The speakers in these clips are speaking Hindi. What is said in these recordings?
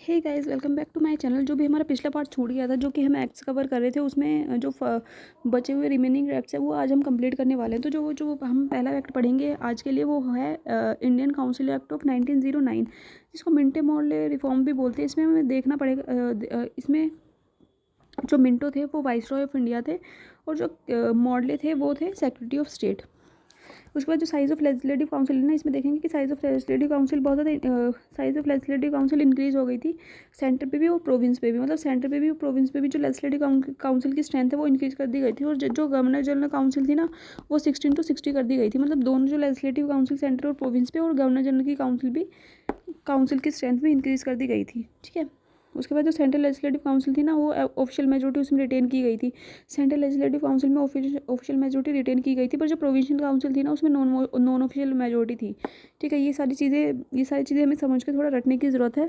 Hey guys, welcome back to my channel. जो भी हमारा पिछला पार्ट छूट गया था, जो कि हम एक्ट्स कवर कर रहे थे, उसमें जो बचे हुए रिमेनिंग एक्ट्स है वो आज हम कंप्लीट करने वाले हैं। तो जो हम पहला एक्ट पढ़ेंगे आज के लिए वो है इंडियन काउंसिल एक्ट ऑफ 1909, जिसको मिंटो मॉर्ले रिफॉर्म भी बोलते हैं। इसमें हमें देखना पड़ेगा, इसमें जो मिंटो थे वो वाइसरॉय ऑफ इंडिया थे और जो मॉर्ले थे वो थे सेक्रेटरी ऑफ स्टेट। उसके बाद जो साइज़ ऑफ लेजिस्लेटिव काउंसिल है ना, इसमें देखेंगे कि साइज़ ऑफ लेजिस्लेटिव काउंसिल बहुत ज़्यादा size of legislative council increase हो गई थी सेंटर पे भी और प्रोविंस पे भी। मतलब सेंटर पे भी और प्रोविंस पे भी जो लेजिस्लेटिव काउंसिल की स्ट्रेंथ है वो इंक्रीज़ कर दी गई थी। और जो गवर्नर जनरल काउंसिल थी ना, वो 16 to 60 कर दी गई थी। मतलब दोनों जो लेजिस्लेटिव काउंसिल सेंटर और प्रोविंस पे और गवर्नर जनरल की काउंसिल की स्ट्रेंथ भी इंक्रीज़ कर दी गई थी। ठीक है। उसके बाद जो सेंट्रल लेजिस्लेटिव काउंसिल थी ना, वो ऑफिशियल मेजोरिटी उसमें रिटेन की गई थी। सेंट्रल लेजिस्लेटिव काउंसिल में ऑफिशियल मेजोरिटी रिटेन की गई थी, पर जो प्रोविंशियल काउंसिल थी ना, उसमें नॉन ऑफिशियल मेजोरिटी थी। ठीक है। ये सारी चीज़ें हमें समझ के थोड़ा रटने की ज़रूरत है,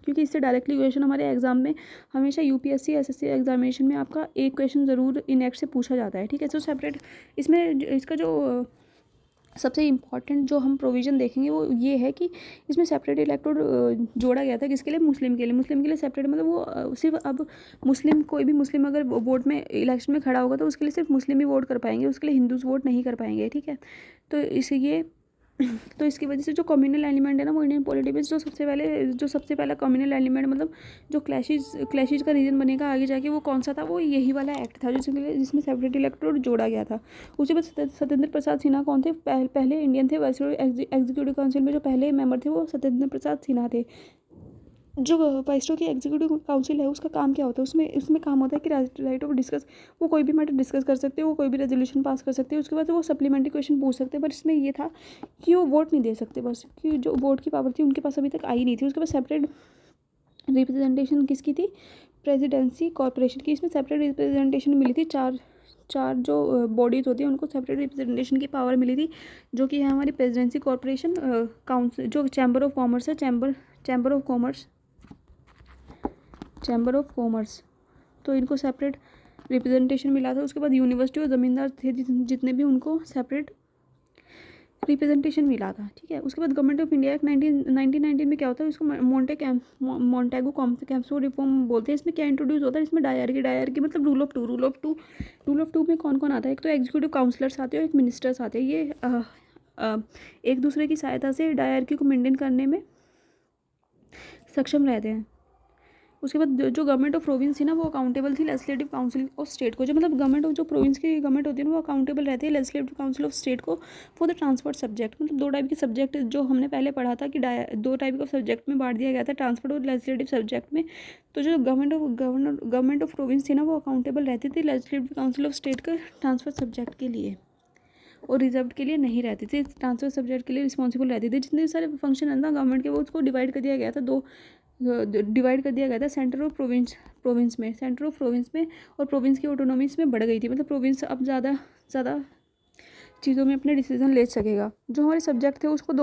क्योंकि इससे डायरेक्टली क्वेश्चन हमारे एग्जाम में हमेशा यूपीएससी एसएससी एग्जामिनेशन में आपका एक क्वेश्चन ज़रूर इन एक्ट से पूछा जाता है। ठीक है। तो सेपरेट इसमें इसका जो सबसे इम्पॉर्टेंट जो हम प्रोविज़न देखेंगे वो ये है कि इसमें सेपरेट इलेक्टोड जोड़ा गया था। किसके लिए? मुस्लिम के लिए सेपरेट। मतलब वो सिर्फ अब मुस्लिम, कोई भी मुस्लिम अगर वोट में इलेक्शन में खड़ा होगा तो उसके लिए सिर्फ मुस्लिम ही वोट कर पाएंगे, उसके लिए हिंदूज वोट नहीं कर पाएंगे। ठीक है। तो इसलिए तो इसकी वजह से जो कम्युनल एलिमेंट है ना, वो इंडियन पॉलिटी में जो सबसे पहला कम्युनल एलिमेंट, मतलब जो क्लैशेज का रीज़न बनेगा आगे जाके, वो कौन सा था? वो यही वाला एक्ट था जिसमें सेपरेट इलेक्टोरेट जोड़ा गया था। उसके बाद सत्येंद्र प्रसाद सिन्हा कौन थे? पहले इंडियन थे वाइसरॉय एग्जीक्यूटिव काउंसिल में। जो पहले मेंबर थे वो सत्येंद्र प्रसाद सिन्हा थे। जो वाइसरॉय की एग्जीक्यूटिव काउंसिल है, उसका काम क्या होता है? उसमें काम होता है कि राइट ऑफ डिस्कस, वो कोई भी मैटर डिस्कस कर सकते हैं, वो कोई भी रेजोल्यूशन पास कर सकते हैं। उसके बाद वो सप्लीमेंट्री क्वेश्चन पूछ सकते हैं। पर इसमें ये था कि वो वोट नहीं दे सकते, बस कि जो वोट की पावर थी उनके पास अभी तक आई नहीं थी। उसके बाद सेपरेट रिप्रेजेंटेशन किसकी थी? प्रेसिडेंसी कॉर्पोरेशन की। इसमें सेपरेट रिप्रेजेंटेशन मिली थी। चार जो बॉडीज़ होती हैं उनको सेपरेट रिप्रेजेंटेशन की पावर मिली थी, जो कि है हमारी प्रेसिडेंसी कॉर्पोरेशन, काउंसिल, जो चैम्बर ऑफ कॉमर्स है, चैम्बर ऑफ कॉमर्स। तो इनको सेपरेट रिप्रेजेंटेशन मिला था। उसके बाद यूनिवर्सिटी और ज़मींदार थे जितने भी, उनको सेपरेट रिप्रेजेंटेशन मिला था। ठीक है। उसके बाद गवर्नमेंट ऑफ इंडिया एक्ट 1919 में क्या होता है? इसको मोंटेगो कैम्पो रिफॉर्म बोलते हैं। इसमें क्या इंट्रोड्यूस होता है? इसमें डायरकी मतलब रूल ऑफ टू में कौन कौन आता है? एक तो एग्जीक्यूटिव काउंसलर्स आते हैं और एक मिनिस्टर्स आते हैं। ये एक दूसरे की सहायता से डायरकी को मेंटेन करने में सक्षम रहते हैं। उसके बाद जो गवर्नमेंट ऑफ प्रोविंस थी ना, वो अकाउंटेबल थी लेजिस्लेटिव काउंसिल ऑफ स्टेट को। जो मतलब गवर्नमेंट ऑफ जो प्रोविंस की गवर्नमेंट होती है ना, वो अकाउंटेबल रहती है लेजिस्लेटिव काउंसिल ऑफ स्टेट को फॉर द ट्रांसपोर्ट सब्जेक्ट। मतलब दो टाइप के सब्जेक्ट जो हमने पहले पढ़ा था कि दो टाइप ऑफ सब्जेक्ट में बांट दिया गया था, ट्रांसपोर्ट और लेजिस्लेटिव सब्जेक्ट में। तो जो गवर्नमेंट ऑफ प्रोविंस थी ना, वो अकाउंटेबल रहती थी लेजिस्लेटिव काउंसिल ऑफ स्टेट का ट्रांसफर सब्जेक्ट के लिए, और रिजर्व के लिए नहीं रहती थी। ट्रांसफर सब्जेक्ट के लिए रिस्पॉन्सिबल रहती थी। जितने सारे फंक्शन है ना गवर्नमेंट के, वो उसको डिवाइड कर दिया गया था सेंटर और प्रोविंस में। और प्रोविंस की ऑटोनॉमी में बढ़ गई थी। मतलब प्रोविंस अब ज़्यादा चीज़ों में अपने डिसीजन ले सकेगा। जो हमारे सब्जेक्ट थे उसको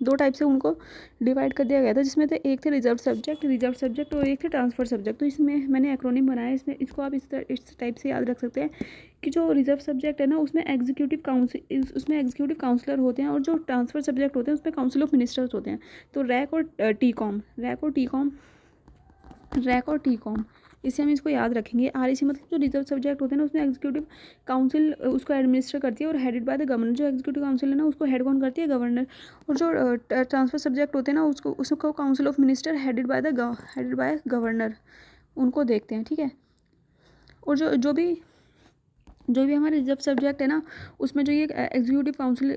दो टाइप से उनको डिवाइड कर दिया गया था, जिसमें थे एक थे रिजर्व सब्जेक्ट और एक थे ट्रांसफर सब्जेक्ट। तो इसमें मैंने एक्रोनिम बनाया, इसको आप इस टाइप से याद रख सकते हैं कि जो रिजर्व सब्जेक्ट है ना, उसमें एग्जीक्यूटिव काउंसलर होते हैं, और जो ट्रांसफर सब्जेक्ट होते हैं उसमें काउंसिल ऑफ मिनिस्टर्स होते हैं। तो रैक और टी कॉम इससे हम इसको याद रखेंगे। आरईसी मतलब जो रिजर्व सब्जेक्ट होते हैं ना, उसमें एग्जीक्यूटिव काउंसिल उसको एडमिनिस्टर करती है और हेडेड बाय द गवर्नर। जो एग्जीक्यूटिव काउंसिल है ना, उसको हेड कौन करती है? गवर्नर। और जो ट्रांसफर सब्जेक्ट होते हैं ना, उसको council of minister headed by governor, उनको देखते हैं। ठीक है। और जो भी हमारे रिजर्व सब्जेक्ट है ना, उसमें जो ये एग्जीक्यूटिव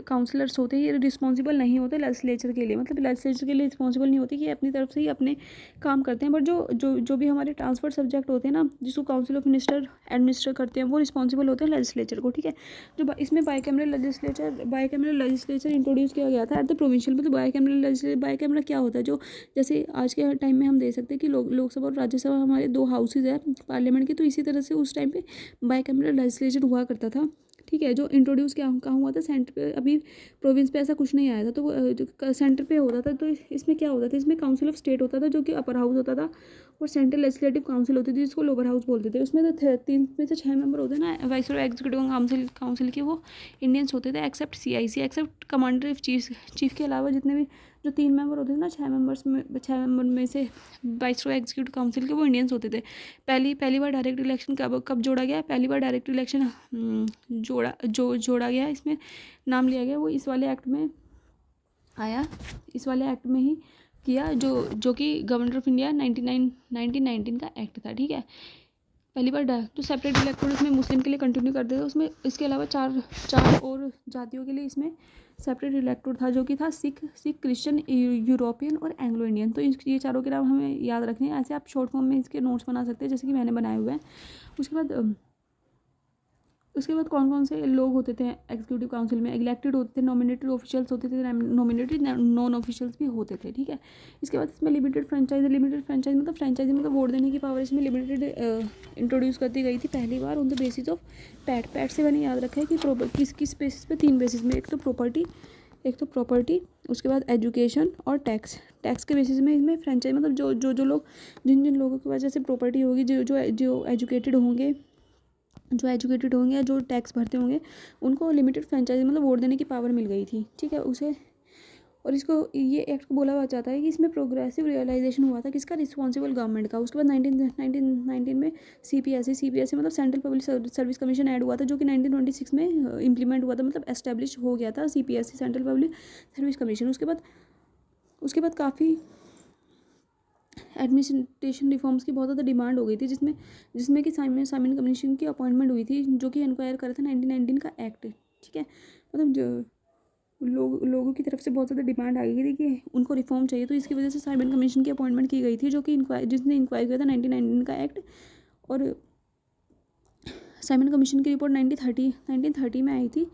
काउंसलर्स होते हैं, ये रिस्पॉन्सिबल नहीं होते लेजिस्लेचर के लिए। मतलब लेजिस्लेचर के लिए रिस्पॉन्सिबल नहीं होती कि अपनी तरफ से ही अपने काम करते हैं। बट जो भी हमारे ट्रांसफर सब्जेक्ट होते हैं ना, जिसको काउंसिल ऑफ मिनिस्टर एडमिनिस्टर करते हैं, वो रिस्पॉन्सिबल होते हैं लेजिस्लेचर को। ठीक है। जो इसमें बाइकैमरल लेजिस्लेचर इंट्रोड्यूस किया गया था एट द प्रोविंशियल। मतलब बाइकैमरल क्या होता है? जो जैसे आज के टाइम में हम देख सकते हैं कि लोकसभा और राज्यसभा हमारे दो हाउसेज है पार्लियामेंट के, तो इसी तरह से उस टाइम पे बाइकैमरल लेजिस्लेचर हुआ करता था। ठीक है। जो इंट्रोड्यूस कहाँ हुआ था? सेंटर पे। अभी प्रोविंस पे ऐसा कुछ नहीं आया था, तो वो सेंटर पे होता था। तो इसमें क्या होता था? इसमें काउंसिल ऑफ स्टेट होता था, जो कि अपर हाउस होता था, और सेंट्रल लेजिस्लेटिव काउंसिल होती थी, जिसको लोअर हाउस बोलते थे। उसमें तो 3 में से 6 मेंबर होते हैं ना वाइसरॉय एग्जीक्यूटिव काउंसिल के, वो इंडियंस होते थे, except CIC, except commander of chief के अलावा जितने भी जो 3 मेंबर होते थे ना, 6 मेंबर में से वाइसरॉय एग्जीक्यूटिव काउंसिल के, वो इंडियंस होते थे। पहली बार डायरेक्ट इलेक्शन कब जोड़ा गया? पहली बार डायरेक्ट इलेक्शन जोड़ा गया, इसमें नाम लिया गया, वो इस वाले एक्ट में आया, इस वाले एक्ट में ही किया, जो कि गवर्नमेंट ऑफ इंडिया 1919 का एक्ट था। ठीक है, पहली बार तो सेपरेट इलेक्टोरल इसमें मुस्लिम के लिए कंटिन्यू कर देगा, उसमें इसके अलावा चार और जातियों के लिए इसमें सेपरेट इलेक्टोर था, जो कि था सिख, क्रिश्चियन, यूरोपियन और एंग्लो इंडियन। तो ये चारों के नाम हमें याद रखने हैं। ऐसे आप शॉर्ट फॉर्म में इसके नोट्स बना सकते हैं, जैसे कि मैंने बनाए हुए हैं। उसके बाद कौन कौन से लोग होते थे एग्जीक्यूटिव काउंसिल में? इलेक्टेड होते थे, नॉमिनेटेड ऑफिशियल्स होते थे, नॉमिनेटेड नॉन ऑफिशियल्स भी होते थे। ठीक है, इसके बाद इसमें लिमिटेड फ्रेंचाइज मतलब वोट देने की पावर इसमें लिमिटेड इंट्रोड्यूस कर दी गई थी पहली बार on the basis of pat से मैंने याद रखा है कि किस बेसिस पे? 3 बेसिस में। एक तो प्रॉपर्टी, उसके बाद एजुकेशन और टैक्स के बेसिस में इसमें फ्रेंचाइज मतलब जो लोग जिन लोगों की वजह से प्रॉपर्टी होगी, जो एजुकेटेड होंगे या जो टैक्स भरते होंगे, उनको लिमिटेड फ्रेंचाइजी मतलब वोट देने की पावर मिल गई थी। ठीक है, उसे और इसको ये एक्ट को बोला जाता है कि इसमें प्रोग्रेसिव रियलाइजेशन हुआ था किसका? रिस्पॉन्सिबल गवर्नमेंट का। उसके बाद 1919 में सीपीएससी मतलब central public service commission add हुआ था, जो कि 1926 में इम्प्लीमेंट हुआ था, मतलब एस्टेब्लिश हो गया था CPSC, central public service commission. उसके बाद काफ़ी एडमिनिस्ट्रेशन रिफॉर्म्स की बहुत ज़्यादा डिमांड हो गई थी, जिसमें कि साइमन कमीशन की अपॉइंटमेंट हुई थी, जो कि इंक्वायर करा था 1919 का एक्ट। ठीक है, मतलब जो लोगों की तरफ से बहुत ज़्यादा डिमांड आई थी कि उनको रिफॉर्म चाहिए, तो इसकी वजह से साइमन कमीशन की अपॉइंटमेंट की गई थी, जो कि जिसने इंक्वायर किया था 1919 का एक्ट। और साइमन कमीशन की रिपोर्ट 1930 में आई थी,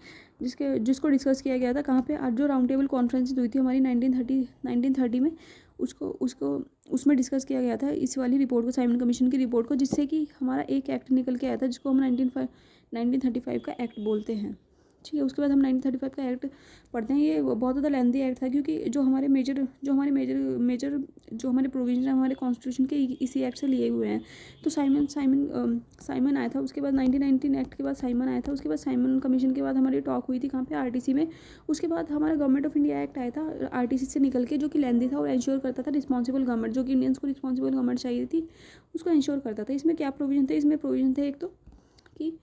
जिसको डिस्कस किया गया था कहाँ पे? आज जो राउंड टेबल कॉन्फ्रेंस हुई थी हमारी 1930 में, उसको उसमें डिस्कस किया गया था इस वाली रिपोर्ट को, साइमन कमीशन की रिपोर्ट को, जिससे कि हमारा एक एक्ट निकल के आया था, जिसको हम 1935 का एक्ट बोलते हैं। ठीक है, उसके बाद हम 1935 का एक्ट पढ़ते हैं। ये बहुत ज़्यादा लेंथी एक्ट था, क्योंकि जो हमारे प्रोविजन हमारे कॉन्स्टिट्यूशन के इसी एक्ट से लिए हुए हैं। तो साइमन आया था, उसके बाद 1919 एक्ट के बाद साइमन आया था, उसके बाद साइमन कमीशन के बाद हमारी टॉक हुई थी कहाँ पे? आरटीसी में। उसके बाद हमारा गवर्नमेंट ऑफ इंडिया एक्ट आया था आरटीसी से निकल के, जो कि लेंथी था और इंश्योर करता था रिस्पॉन्सिबल गवर्नमेंट, जो कि इंडियंस को रिस्पॉन्सिबल गवर्नमेंट चाहिए थी, उसको इंश्योर करता था। इसमें क्या प्रोविजन थे? इसमें प्रोविजन थे एक तो कि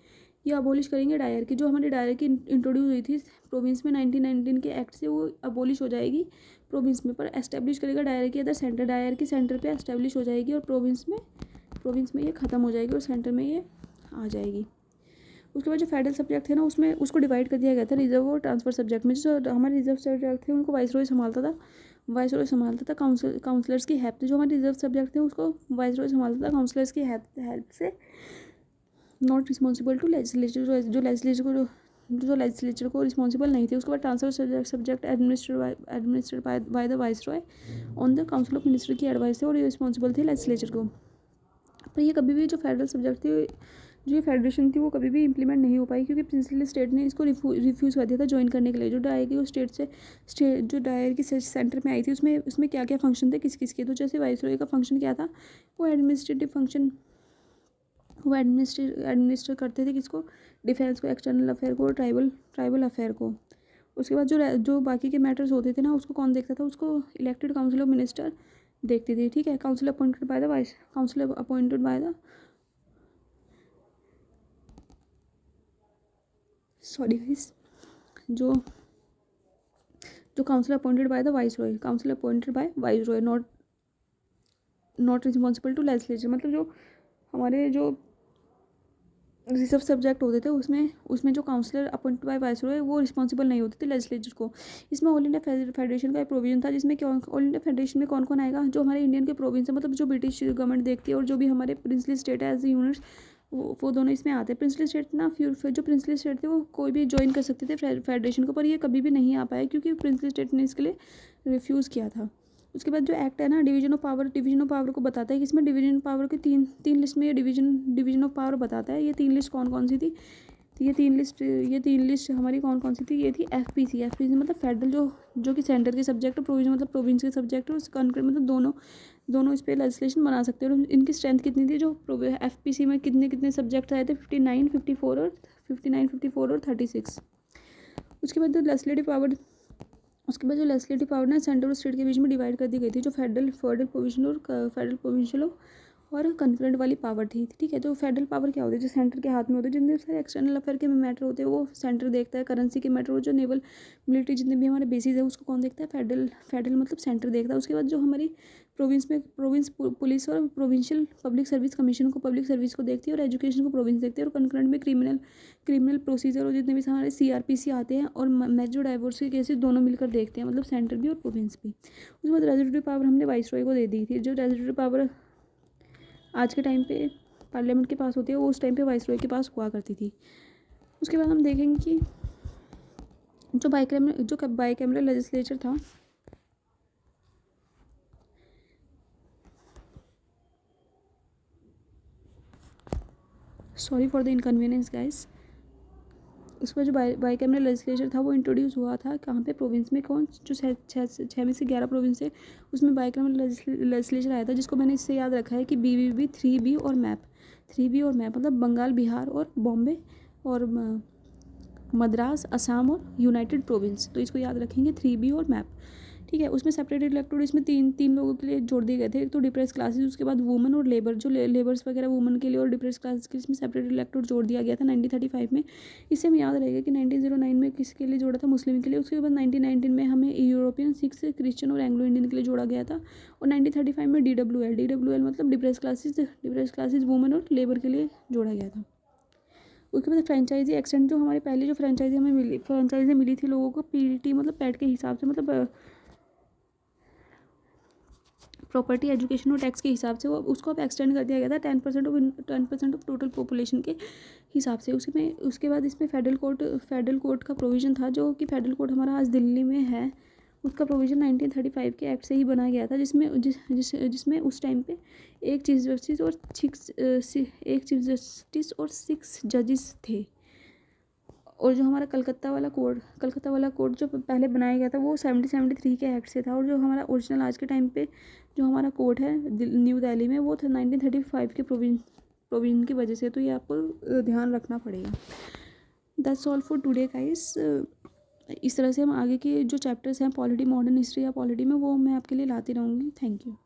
ये अबॉलिश करेंगे डायर की, जो हमारी डायर की इंट्रोड्यूस हुई थी प्रोविंस में 1919 के एक्ट से, वो अबॉलिश हो जाएगी प्रोविंस में, पर एस्टेब्लिश करेगा डायर की अदर सेंटर, डायर की सेंटर पे एस्टेब्लिश हो जाएगी, और प्रोविंस में ये ख़त्म हो जाएगी और सेंटर में ये आ जाएगी। उसके बाद जो फेडरल सब्जेक्ट थे ना, उसमें उसको डिवाइड कर दिया गया था रिजर्व और ट्रांसफर सब्जेक्ट में। जो हमारे रिजर्व सब्जेक्ट थे उनको वाइसरॉय संभालता था, काउंसलर्स की हेल्प से। जो हमारे रिजर्व सब्जेक्ट थे उसको वाइसरॉय संभालता था काउंसलर्स की हेल्प से, नॉट रिस्पॉन्सिबल टू लेजिस्लेचर, जो लेजिस्लेचर को रिस्पॉन्सिबल नहीं थे। उसके बाद transfer subject administered by the viceroy on the council of minister की एडवाइस से, और ये रिस्पॉन्सिबल थे लेजिस्लेचर को। पर ये कभी भी जो फेडरल सब्जेक्ट थे, जो ये फेडरेशन थी, वो कभी भी इंप्लीमेंट नहीं हो पाई, क्योंकि प्रिंसिपल स्टेट ने इसको रिफ्यूज़ कर दिया था ज्वाइन करने के लिए। जो डायर की वो जो डायर की सेंटर में आई थी, उसमें क्या क्या फंक्शन थे किस के? तो जैसे वाइसरॉय का फंक्शन क्या था? वो एडमिनिस्ट्रेटिव फंक्शन, वो एडमिनिस्टर करते थे किसको? डिफेंस को, एक्सटर्नल अफेयर को, ट्राइबल अफेयर को। उसके बाद जो बाकी के मैटर्स होते थे ना, उसको कौन देखता था? उसको इलेक्टेड काउंसिल ऑफ मिनिस्टर देखती थी। ठीक है, council appointed by the sorry guys, जो council appointed by the viceroy, not responsible to legislature. मतलब जो हमारे जो रिजर्व सब्जेक्ट होते थे, उसमें जो काउंसलर अपॉइंटेड बाय वाइसरॉय, वो रिस्पॉन्सिबल नहीं होते थे लेजिस्लेचर को। इसमें ऑल इंडिया फेडरेशन का एक प्रोविजन था, जिसमें ऑल इंडिया फेडरेशन में कौन कौन आएगा? जो हमारे इंडियन के प्रोविंस है, मतलब जो ब्रिटिश गवर्नमेंट देखती है, और जो भी हमारे प्रिंसली स्टेट है एज यूनिट्स, वो दोनों इसमें आते हैं। प्रिंसली स्टेट ना, फिर जो प्रिंसली स्टेट थे वो कोई भी ज्वाइन कर सकते थे फेडरेशन को, पर ये कभी भी नहीं आ पाया, क्योंकि प्रिंसली स्टेट ने इसके लिए रिफ्यूज़ किया था। उसके बाद जो एक्ट है ना, डिवीजन ऑफ पावर को बताता है कि इसमें डिवीजन ऑफ पावर की तीन लिस्ट में ये डिवीजन ऑफ पावर बताता है। ये 3 लिस्ट कौन सी थी? ये तीन लिस्ट हमारी कौन सी थी? ये थी एफपीसी मतलब फेडरल, जो कि सेंटर के सब्जेक्ट है, प्रोविजन मतलब प्रोविंस के सब्जेक्ट है, और कंकरेंट मतलब दोनों इस पर लेजिस्लेशन बना सकते हैं। और इनकी स्ट्रेंथ कितनी थी? जो एफपीसी में कितने सब्जेक्ट आए थे? 59, 54 और 36। उसके बाद जो लेजिस्लेटिव पावर उसके बाद जो लेजिस्लेटिव पावर ना सेंटर और स्टेट के बीच में डिवाइड कर दी गई थी, जो फेडरल प्रोविजनल और फेडरल प्रोविंशियल और कन्करेंट वाली पावर थी। ठीक है, जो फेडरल पावर क्या होती है, जो सेंटर के हाथ में होती है, जितने सारे एक्सटर्नल अफेयर के मैटर होते हैं वो सेंटर देखता है। करेंसी के मैटर और जो नेवल मिलिट्री जितने भी हमारे बेसिस है उसको कौन देखता है, फेडरल मतलब सेंटर देखता है। उसके बाद जो हमारी प्रोविंस पुलिस और प्रोविंशियल पब्लिक सर्विस कमीशन को पब्लिक सर्विस को देखती है, और एजुकेशन को प्रोविंस देखती है, और कन्करेंट में क्रिमिनल प्रोसीजर और जितने भी हमारे सीआरपीसी आते हैं और मैरिज डाइवोर्स के केसेस दोनों मिलकर देखते हैं, मतलब सेंटर भी और प्रोविंस भी। उसके बाद रेजिडेंट पावर हमने वाइसरॉय को दे दी थी। जो रेजिडेंट पावर आज के टाइम पे पार्लियामेंट के पास होती है, वो उस टाइम पे वाइसरॉय के पास हुआ करती थी। उसके बाद हम देखेंगे कि जो बाईकैमरल लेजिस्लेचर था, sorry for the inconvenience guys. उसका जो बाईकैमरल लेजिस्लेचर था वो इंट्रोड्यूस हुआ था कहाँ पे, प्रोविंस में। कौन जो 6 में से 11 प्रोविंस है उसमें बाईकैमरल लेजिस्लेचर आया था, जिसको मैंने इससे याद रखा है कि BBB 3B और मैप। 3B और मैप मतलब बंगाल, बिहार और बॉम्बे और मद्रास, असम और यूनाइटेड प्रोविंस। तो इसको याद रखेंगे 3B और मैप। ठीक है, उसमें सेपरेटेड इलेक्टोरेट इसमें तीन लोगों के लिए जोड़ दिए गए थे। एक तो डिप्रेस क्लासेस, उसके बाद वुमेन और लेबर, जो लेबर्स वगैरह वुमेन के लिए, और डिप्रेस क्लासेस के लिए इसमें सेपरेटेड इलेक्टोरेट जोड़ दिया गया था 1935 में। इससे हमें याद रहेगा कि 1909 में किसके लिए जोड़ा था, मुस्लिम के लिए। उसके बाद 1919 में हमें यूरोपियन, सिक्स, क्रिश्चियन और एंग्लो इंडियन के लिए जोड़ा गया था। और 1935 में DWL मतलब डिप्रेस क्लासेस वुमेन और लेबर के लिए जोड़ा गया था। उसके बाद फ्रेंचाइजी एक्सटेंड, जो हमारे पहले जो फ्रेंचाइजी मिली थी लोगों को PDT मतलब पैट के हिसाब से, मतलब प्रॉपर्टी, एजुकेशन और टैक्स के हिसाब से, वो उसको अब एक्सटेंड कर दिया गया था 10% ऑफ टोटल पॉपुलेशन के हिसाब से। उसके बाद इसमें फेडरल कोर्ट का प्रोविज़न था, जो कि फेडरल कोर्ट हमारा आज दिल्ली में है। उसका प्रोविज़न 1935 के एक्ट से ही बनाया गया था, जिसमें उस टाइम पे एक चीफ जस्टिस और 6 जजेस थे। और जो हमारा कलकत्ता वाला कोड जो पहले बनाया गया था वो 1773 के एक्ट से था। और जो हमारा ओरिजिनल आज के टाइम पे जो हमारा कोर्ट है न्यू दिल्ली में, वो था 1935 के प्रोविजन की वजह से। तो ये आपको ध्यान रखना पड़ेगा। That's all for today guys. इस तरह से हम आगे के जो चैप्टर्स हैं पॉलिटी, मॉडर्न हिस्ट्री या पॉलिटी में, वो मैं आपके लिए लाती रहूँगी। Thank you.